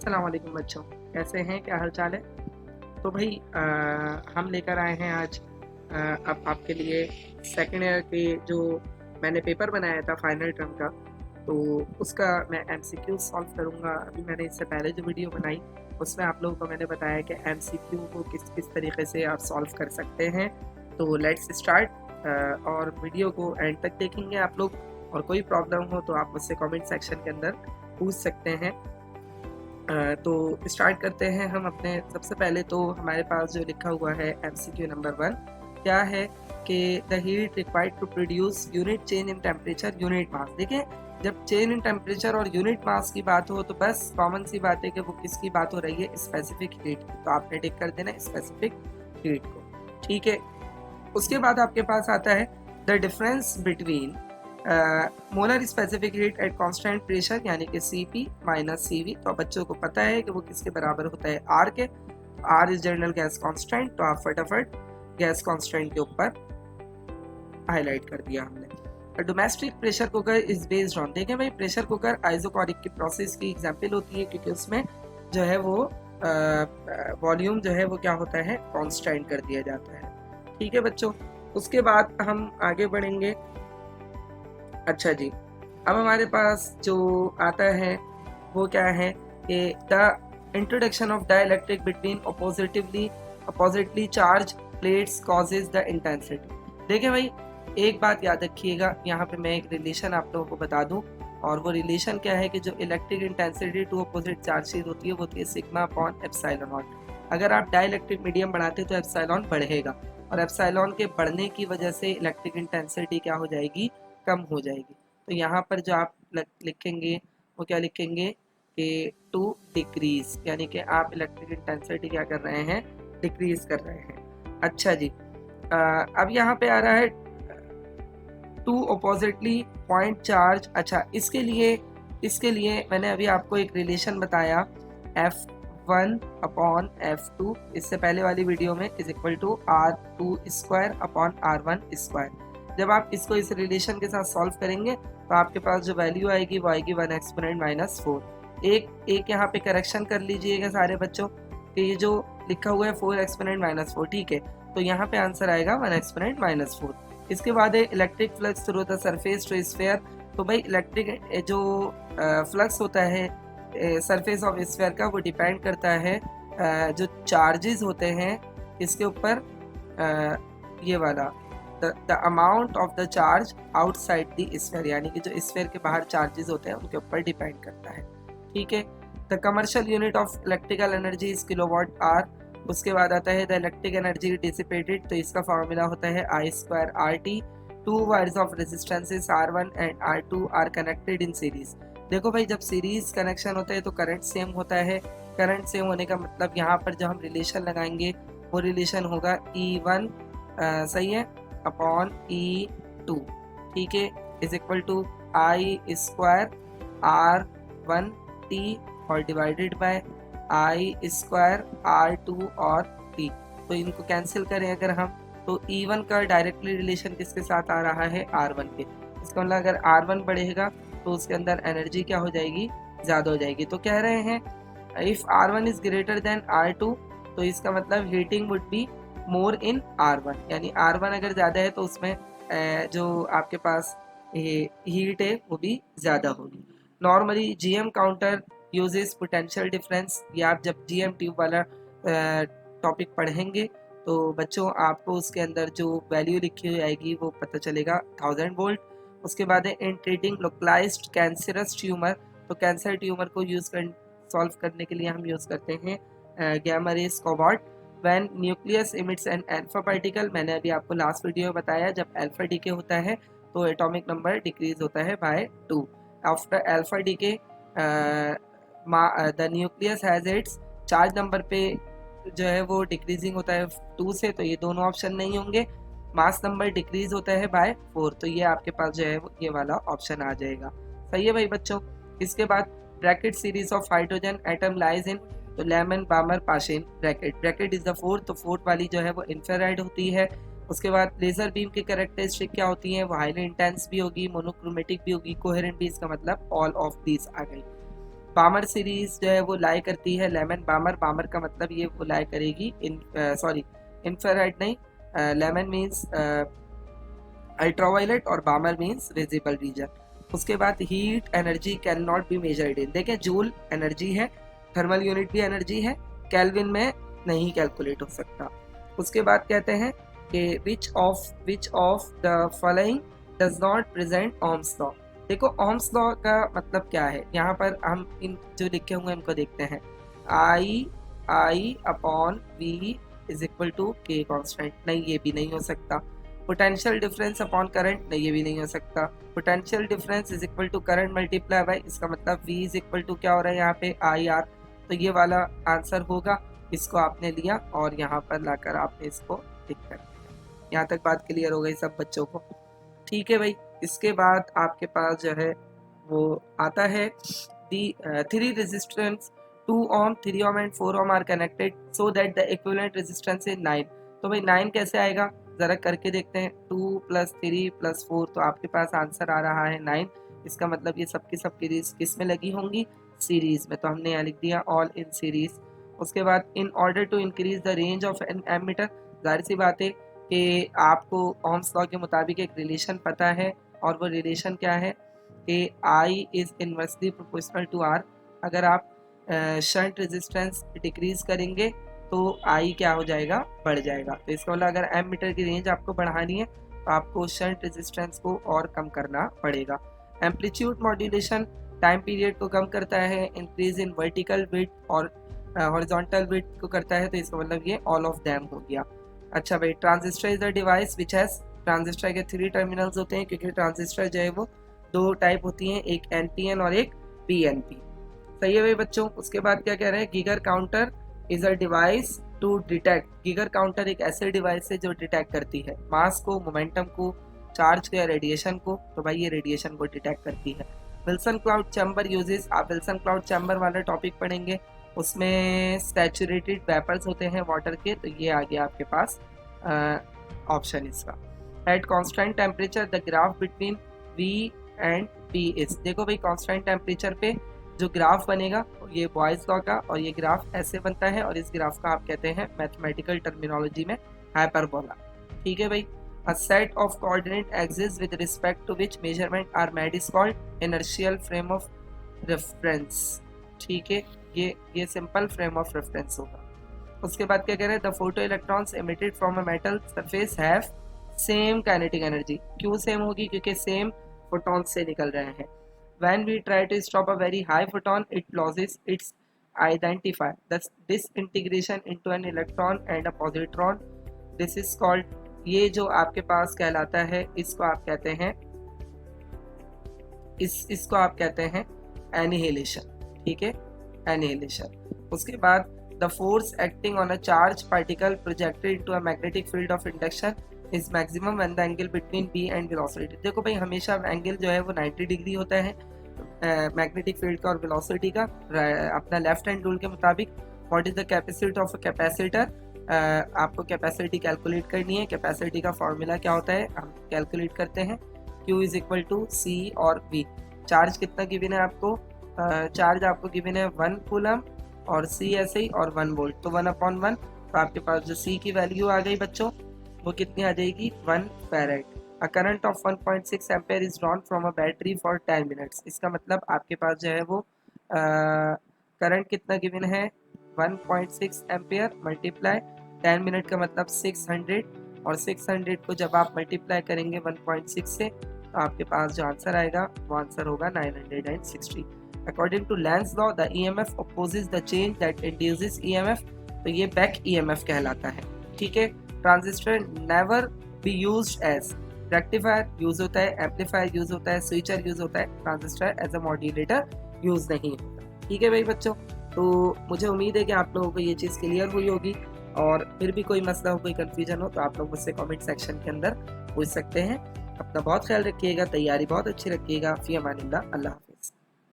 अस्सलाम वालेकुम बच्चों, कैसे हैं, क्या हाल चाल है। तो भाई हम लेकर आए हैं आज अब आपके लिए सेकेंड ईयर के जो मैंने पेपर बनाया था फाइनल टर्म का, तो उसका मैं एमसीक्यू सॉल्व करूंगा। अभी मैंने इससे पहले जो वीडियो बनाई उसमें आप लोगों को मैंने बताया कि एमसीक्यू को किस किस तरीके से आप सॉल्व कर सकते हैं। तो लेट्स स्टार्ट। और वीडियो को एंड तक देखेंगे आप लोग, और कोई प्रॉब्लम हो तो आप मुझसे कमेंट सेक्शन के अंदर पूछ सकते हैं। तो स्टार्ट करते हैं हम अपने। सबसे पहले तो हमारे पास जो लिखा हुआ है एमसीक्यू नंबर 1 क्या है कि the heat required to produce unit change in temperature unit mass. देखिए, जब चेंज इन टेम्परेचर और यूनिट मास की बात हो तो बस कॉमन सी बात है कि वो किसकी बात हो रही है, स्पेसिफिक हीट की। तो आपने टिक कर देना स्पेसिफिक हीट को, ठीक है। उसके बाद आपके पास आता है the difference between molar specific heat at constant pressure यानी कि Cp माइनस Cv। तो बच्चों को पता है कि वो किसके बराबर होता है, R के। R is general gas constant, तो आप फटाफट गैस कांस्टेंट के ऊपर हाईलाइट कर दिया हमने। Domestic pressure cooker is based on, देखें भाई प्रेशर कुकर आइसोकोरिक की प्रोसेस की एग्जाम्पल होती है, क्योंकि उसमें जो है वो वॉल्यूम जो है वो क्या होता है, कांस्टेंट कर दिया जाता है, ठीक है बच्चों। उसके बाद हम आगे बढ़ेंगे। अच्छा जी, अब हमारे पास जो आता है वो क्या है कि the introduction of dielectric between oppositely charge plates causes the intensity. देखिए भाई, एक बात याद रखिएगा, यहाँ पे मैं एक रिलेशन आप लोगों को बता दूं, और वो रिलेशन क्या है कि जो electric intensity two opposite charges होती है वो होती है सिग्मा अपॉन एप्सिलॉन नॉट। अगर आप डाइलेक्ट्रिक मीडियम बढ़ाते तो एप्सिलॉन बढ़ेगा, और एप्सिलॉन के बढ़ने की वजह से इलेक्ट्रिक इंटेंसिटी क्या हो जाएगी, कम हो जाएगी। तो यहाँ पर जो आप लिखेंगे वो क्या लिखेंगे कि टू डिक्रीज, यानी कि आप इलेक्ट्रिक इंटेंसिटी क्या कर रहे हैं, डिक्रीज कर रहे हैं। अच्छा जी, अब यहाँ पे आ रहा है टू अपोजिटली पॉइंट चार्ज। अच्छा, इसके लिए मैंने अभी आपको एक रिलेशन बताया F1 अपॉन F2, इससे पहले वाली वीडियो में, is equal to R2 square upon R1 square. जब आप इसको इस रिलेशन के साथ सॉल्व करेंगे तो आपके पास जो वैल्यू आएगी वो आएगी 1 एक्सपोनेंट माइनस 4। एक यहाँ पे करेक्शन कर लीजिएगा सारे बच्चों कि ये जो लिखा हुआ है 4 एक्सपोनेंट माइनस 4, ठीक है, तो यहाँ पे आंसर आएगा 1 एक्सपोनेंट माइनस 4। इसके बाद है electric flux through the surface to sphere. तो भाई इलेक्ट्रिक जो फ्लक्स होता है सरफेस ऑफ स्फीयर का, वो डिपेंड करता है जो चार्जेस होते हैं इसके ऊपर, ये वाला the amount of the charge outside the sphere, यानी कि जो स्फीयर के बाहर चार्जेस होते हैं उनके ऊपर डिपेंड करता है, ठीक है। The commercial unit of electrical energy is kilowatt hour. उसके बाद आता है द इलेक्ट्रिक एनर्जी डिसिपेटेड, तो इसका फॉर्मूला होता है I square RT। Two wires of resistances R1 and R2 are connected in series. देखो भाई, जब सीरीज कनेक्शन होता है तो करंट सेम होता है। करंट सेम होने का मतलब यहाँ पर जो हम रिलेशन लगाएंगे वो रिलेशन होगा E1 सही है अपॉन E2, ठीक है, is equal to I square R1T और divided by I square R2 और T। तो इनको कैंसिल करें अगर हम, तो E1 का डायरेक्टली रिलेशन किसके साथ आ रहा है, R1 के। इसका मतलब अगर R1 बढ़ेगा तो उसके अंदर एनर्जी क्या हो जाएगी, ज़्यादा हो जाएगी। तो कह रहे हैं if R1 is greater than R2, तो इसका मतलब heating would be more in R1, यानी R1 अगर ज़्यादा है तो उसमें जो आपके पास हीट है वो भी ज़्यादा होगी। Normally GM counter uses potential difference. ये आप जब GM ट्यूब वाला टॉपिक पढ़ेंगे तो बच्चों आपको उसके अंदर जो वैल्यू लिखी हुई आएगी वो पता चलेगा 1000 वोल्ट। उसके बाद है in treating localised cancerous tumour. तो कैंसर ट्यूमर को सॉल्व करने के लिए हम यूज़ करते हैं gamma rays cobalt. When nucleus emits an alpha particle, मैंने अभी आपको लास्ट वीडियो में बताया जब अल्फा डीके होता है तो एटॉमिक नंबर डिक्रीज होता है by 2। After alpha decay the nucleus has its charge number पे जो है वो डिक्रीजिंग होता है 2 से, तो ये दोनों ऑप्शन नहीं होंगे। मास नंबर डिक्रीज होता है बाय 4, तो ये आपके पास जो है ये वाला ऑप्शन आ जाएगा। सही है भाई बच्चों। इसके बाद bracket series of hydrogen atom lies in, तो Lyman Balmer Paschen Bracket is the fourth, तो फोर्थ वाली जो है वो इंफ्रारेड होती है। उसके बाद लेजर बीम की कैरेक्टरिस्टिक क्या होती है, वो हाईली इंटेंस भी होगी, मोनोक्रोमेटिक भी होगी, कोहेरेंट भी, इसका मतलब ऑल ऑफ दीज आ गई। बामर सीरीज जो है वो लाई करती है लेमन बामर, बामर का मतलब ये वो लाई करेगी इंफ्रारेड नहीं, लेमन मीन्स अल्ट्रावायलेट और बामर मीन्स विजिबल रीजन। उसके बाद heat energy can not be measured in, देखें जूल एनर्जी है, थर्मल यूनिट भी एनर्जी है, केल्विन में नहीं कैलकुलेट हो सकता। उसके बाद कहते हैं कि which of the following does not present Ohm's law. देखो ओम्स लॉ का मतलब क्या है, यहाँ पर हम इन जो लिखे हुए इनको देखते हैं। I upon V is equal to K constant, नहीं ये भी नहीं हो सकता। पोटेंशियल डिफरेंस अपॉन करंट, नहीं ये भी नहीं हो सकता। Potential difference is equal to current multiply by, इसका मतलब V इज इक्वल टू क्या हो रहा है यहाँ पे IR, तो ये वाला आंसर होगा। इसको आपने लिया और यहाँ पर लाकर आपने इसको टिक कर दिया। यहाँ तक बात क्लियर हो गई सब बच्चों को, ठीक है भाई। इसके बाद आपके पास जो है वो आता है the 3 resistance 2 ohm 3 ohm and 4 ohm are connected so that the equivalent resistance is 9। तो भाई 9 कैसे आएगा ज़रा करके देखते हैं। 2 + 3 + 4, तो आपके पास आंसर आ रहा है 9। इसका मतलब ये सबकी सब किस में लगी होंगी, सीरीज में, तो हमने यहाँ लिख दिया ऑल इन सीरीज। उसके बाद in order to increase the range of an ammeter, जाहिर सी बात है कि आपको ओम्स लॉ के मुताबिक एक रिलेशन पता है, और वो रिलेशन क्या है कि I is inversely proportional to R। अगर आप शंट रेजिस्टेंस डिक्रीज करेंगे तो I क्या हो जाएगा, बढ़ जाएगा। तो इसका मतलब अगर एमीटर की रेंज आपको बढ़ानी है तो आपको शंट रेजिस्टेंस को और कम करना पड़ेगा। एम्पलीट्यूड मॉड्यूलेशन टाइम पीरियड को कम करता है, इंक्रीज इन वर्टिकल विड्थ और हॉरिजॉन्टल विड्थ को करता है, तो इसका मतलब ये ऑल ऑफ देम हो गया। अच्छा भाई, transistor is the device which has, transistor के 3 टर्मिनल्स होते हैं, क्योंकि ट्रांजिस्टर जो है वो 2 टाइप होती हैं, एक NPN और एक PNP। सही है भाई बच्चों। उसके बाद क्या कह रहे हैं, Geiger counter is a device to detect, Geiger counter एक ऐसे डिवाइस है जो डिटेक्ट करती है मास को, मोमेंटम को, चार्ज को या रेडिएशन को। तो भाई ये रेडिएशन को डिटेक्ट करती है। विल्सन क्लाउड चैम्बर यूजेस, आप विल्सन क्लाउड चैम्बर वाला टॉपिक पढ़ेंगे, उसमें सैचुरेटेड वेपर्स होते हैं वाटर के, तो ये आ गया आपके पास ऑप्शन इसका। At constant temperature the graph between V and P is, देखो भाई कांस्टेंट टेम्परेचर पे जो ग्राफ बनेगा ये बॉयज लॉ का, और ये ग्राफ ऐसे बनता है, और इस ग्राफ का आप कहते हैं मैथमेटिकल टर्मिनोलॉजी में हाइपरबोला। ठीक है भाई। A set of coordinate axes with respect to which measurement are made is called inertial frame of reference। ठीक है, ये सिंपल फ्रेम ऑफ रेफरेंस होगा। उसके बाद क्या कह रहे हैं, the photo electrons emitted from a metal surface have same kinetic energy. क्यों सेम होगी, क्योंकि सेम फोटॉन से निकल रहे हैं। When we try to stop a very high photon, it loses its identifier, thus disintegration into an electron and a positron. This is called, ये जो आपके पास कहलाता है, इसको आप कहते हैं इसको आप कहते हैं एनिहिलेशन। ठीक है, एनिहिलेशन। उसके बाद the force acting on a charge particle projected into a magnetic field of induction is maximum when the angle between B and velocity. देखो भाई हमेशा एंगल जो है वो 90 डिग्री होता है मैग्नेटिक फील्ड का और वेलोसिटी का, अपना लेफ्ट हैंड रूल के मुताबिक। What is the capacity of a capacitor, आपको कैपेसिटी कैलकुलेट करनी है। कैपेसिटी का फॉर्मूला क्या होता है, हम कैलकुलेट करते हैं, Q is equal to C और V। चार्ज कितना गिवन है आपको, चार्ज आपको गिवन है 1 कूलम, और C ऐसे ही, और 1 वोल्ट, तो 1/1। तो आपके पास जो C की वैल्यू आ गई बच्चों, वो कितनी आ जाएगी, 1 farad. A current of 1.6 ampere is drawn from a battery for 10 minutes. इसका मतलब आपके पास जो है वो करंट कितना गिवन है, 1.6 एम्पेयर मल्टीप्लाई 10 मिनट का मतलब 600, और 600 को जब आप मल्टीप्लाई करेंगे 1.6 से, तो आपके पास जो आंसर आएगा वो आंसर होगा 960। According to Lenz's law the EMF opposes the change that induces EMF, तो ये बैक EMF कहलाता है। ठीक है। Transistor never be used as, rectifier use होता है, एम्पलीफायर यूज होता है, स्विचर यूज होता है, transistor as a modulator use नहीं होता। ठीक है भाई बच्चों, तो मुझे उम्मीद है कि आप लोगों को ये चीज़ क्लियर हुई होगी, और फिर भी कोई मसला हो, कोई कन्फ्यूजन हो, तो आप लोग मुझसे कमेंट सेक्शन के अंदर पूछ सकते हैं। अपना बहुत ख्याल रखिएगा, तैयारी बहुत अच्छी रखिएगा। फी अमानिल्लाह, अल्लाह हाफ़िज़।